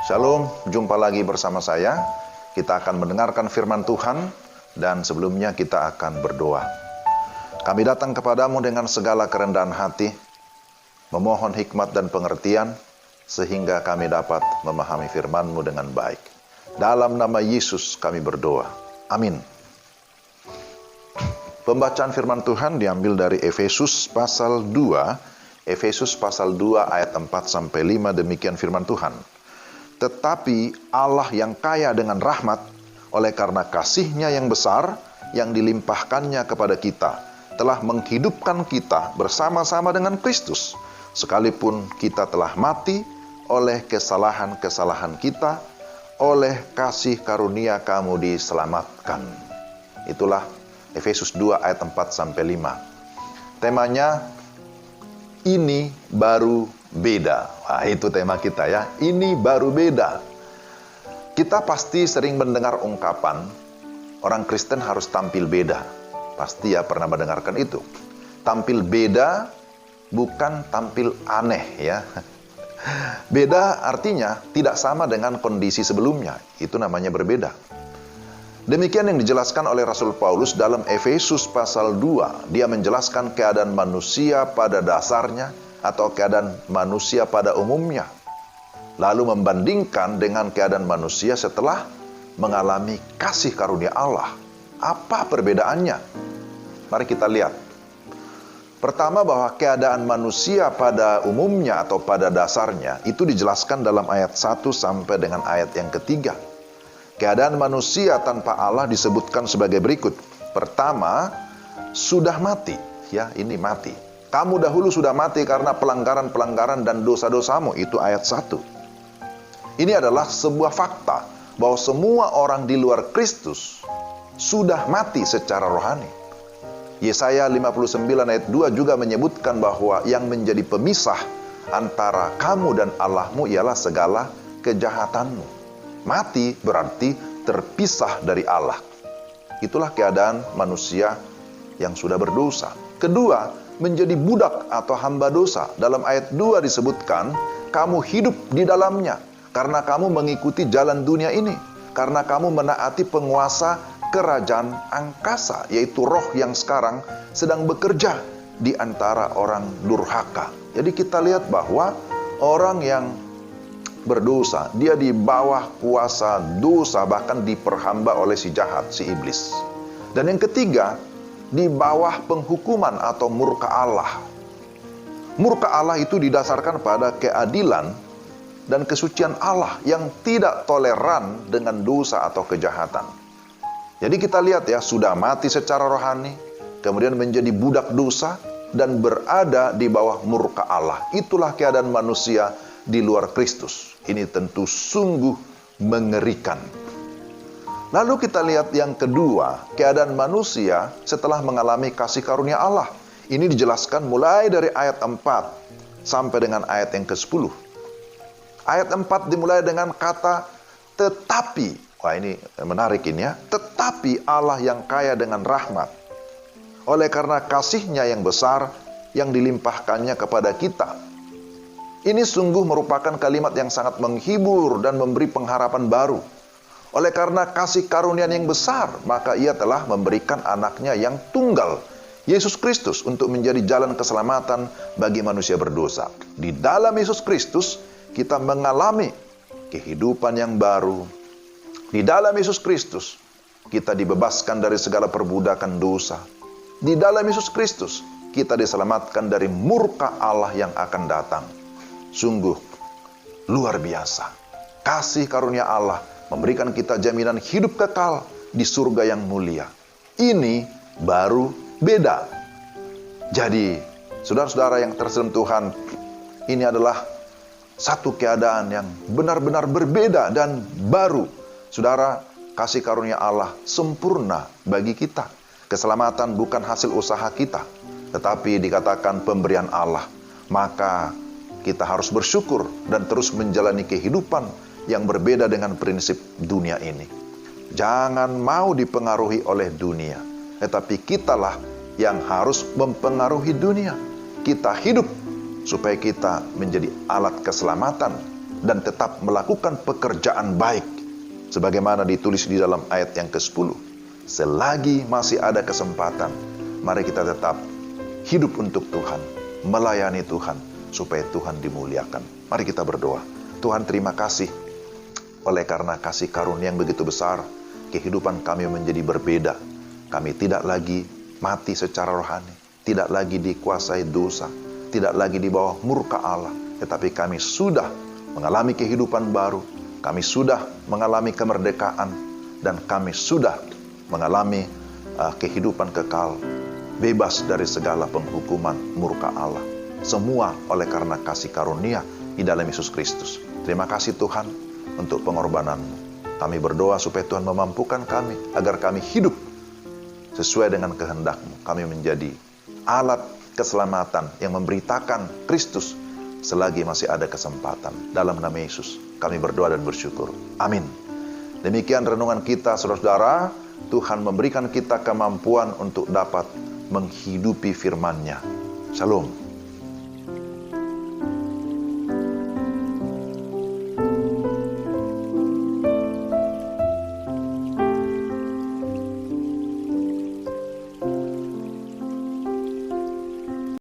Shalom, jumpa lagi bersama saya. Kita akan mendengarkan firman Tuhan dan sebelumnya kita akan berdoa. Kami datang kepadamu dengan segala kerendahan hati, memohon hikmat dan pengertian, sehingga kami dapat memahami firman-Mu dengan baik. Dalam nama Yesus kami berdoa. Amin. Pembacaan firman Tuhan diambil dari Efesus pasal 2, Efesus pasal 2 ayat 4-5, demikian firman Tuhan. Tetapi Allah yang kaya dengan rahmat, oleh karena kasih-Nya yang besar, yang dilimpahkannya kepada kita, telah menghidupkan kita bersama-sama dengan Kristus, sekalipun kita telah mati oleh kesalahan-kesalahan kita, oleh kasih karunia kamu diselamatkan. Itulah Efesus 2 ayat 4-5. Temanya, ini baru beda. Wah, itu tema kita ya. Ini baru beda. Kita pasti sering mendengar ungkapan, orang Kristen harus tampil beda. Pasti ya pernah mendengarkan itu. Tampil beda bukan tampil aneh ya. Beda artinya tidak sama dengan kondisi sebelumnya. Itu namanya berbeda. Demikian yang dijelaskan oleh Rasul Paulus dalam Efesus pasal 2. Dia menjelaskan keadaan manusia pada dasarnya atau keadaan manusia pada umumnya. Lalu membandingkan dengan keadaan manusia setelah mengalami kasih karunia Allah. Apa perbedaannya? Mari kita lihat. Pertama, bahwa keadaan manusia pada umumnya atau pada dasarnya itu dijelaskan dalam ayat 1 sampai dengan ayat yang ketiga. Keadaan manusia tanpa Allah disebutkan sebagai berikut. Pertama, sudah mati. Ya, ini mati. Kamu dahulu sudah mati karena pelanggaran-pelanggaran dan dosa-dosamu. Itu ayat 1. Ini adalah sebuah fakta bahwa semua orang di luar Kristus sudah mati secara rohani. Yesaya 59 ayat 2 juga menyebutkan bahwa yang menjadi pemisah antara kamu dan Allahmu ialah segala kejahatanmu. Mati berarti terpisah dari Allah. Itulah keadaan manusia yang sudah berdosa. Kedua, menjadi budak atau hamba dosa. Dalam ayat 2 disebutkan, kamu hidup di dalamnya karena kamu mengikuti jalan dunia ini, karena kamu menaati penguasa kerajaan angkasa, yaitu roh yang sekarang sedang bekerja di antara orang durhaka. Jadi kita lihat bahwa orang yang berdosa, dia di bawah kuasa dosa, bahkan diperhamba oleh si jahat, si iblis. Dan yang ketiga, di bawah penghukuman atau murka Allah. Murka Allah itu didasarkan pada keadilan dan kesucian Allah yang tidak toleran dengan dosa atau kejahatan. Jadi kita lihat ya, sudah mati secara rohani, kemudian menjadi budak dosa, dan berada di bawah murka Allah. Itulah keadaan manusia di luar Kristus. Ini tentu sungguh mengerikan. Lalu kita lihat yang kedua, keadaan manusia setelah mengalami kasih karunia Allah. Ini dijelaskan mulai dari ayat 4 sampai dengan ayat yang ke-10. Ayat 4 dimulai dengan kata tetapi. Wah, ini menarik ini ya. Tetapi Allah yang kaya dengan rahmat, oleh karena kasih-Nya yang besar yang dilimpahkannya kepada kita. Ini sungguh merupakan kalimat yang sangat menghibur dan memberi pengharapan baru. Oleh karena kasih karunia yang besar, maka Ia telah memberikan anaknya yang tunggal, Yesus Kristus, untuk menjadi jalan keselamatan bagi manusia berdosa. Di dalam Yesus Kristus, kita mengalami kehidupan yang baru. Di dalam Yesus Kristus, kita dibebaskan dari segala perbudakan dosa. Di dalam Yesus Kristus, kita diselamatkan dari murka Allah yang akan datang. Sungguh luar biasa. Kasih karunia Allah memberikan kita jaminan hidup kekal di surga yang mulia. Ini baru beda. Jadi, saudara-saudara yang tersentuh Tuhan, ini adalah satu keadaan yang benar-benar berbeda dan baru. Saudara, kasih karunia Allah sempurna bagi kita. Keselamatan bukan hasil usaha kita, tetapi dikatakan pemberian Allah. Maka kita harus bersyukur dan terus menjalani kehidupan yang berbeda dengan prinsip dunia ini. Jangan mau dipengaruhi oleh dunia, tetapi kitalah yang harus mempengaruhi dunia. Kita hidup supaya kita menjadi alat keselamatan dan tetap melakukan pekerjaan baik. Sebagaimana ditulis di dalam ayat yang ke-10. Selagi masih ada kesempatan, mari kita tetap hidup untuk Tuhan, melayani Tuhan, supaya Tuhan dimuliakan. Mari kita berdoa. Tuhan, terima kasih oleh karena kasih karunia yang begitu besar, kehidupan kami menjadi berbeda. Kami tidak lagi mati secara rohani, tidak lagi dikuasai dosa, tidak lagi di bawah murka Allah, tetapi kami sudah mengalami kehidupan baru, kami sudah mengalami kemerdekaan, dan kami sudah mengalami kehidupan kekal, bebas dari segala penghukuman murka Allah. Semua oleh karena kasih karunia di dalam Yesus Kristus. Terima kasih Tuhan untuk pengorbanan-Mu. Kami berdoa supaya Tuhan memampukan kami, agar kami hidup sesuai dengan kehendak-Mu. Kami menjadi alat keselamatan yang memberitakan Kristus selagi masih ada kesempatan. Dalam nama Yesus kami berdoa dan bersyukur. Amin. Demikian renungan kita, saudara-saudara. Tuhan memberikan kita kemampuan untuk dapat menghidupi firman-Nya. Shalom.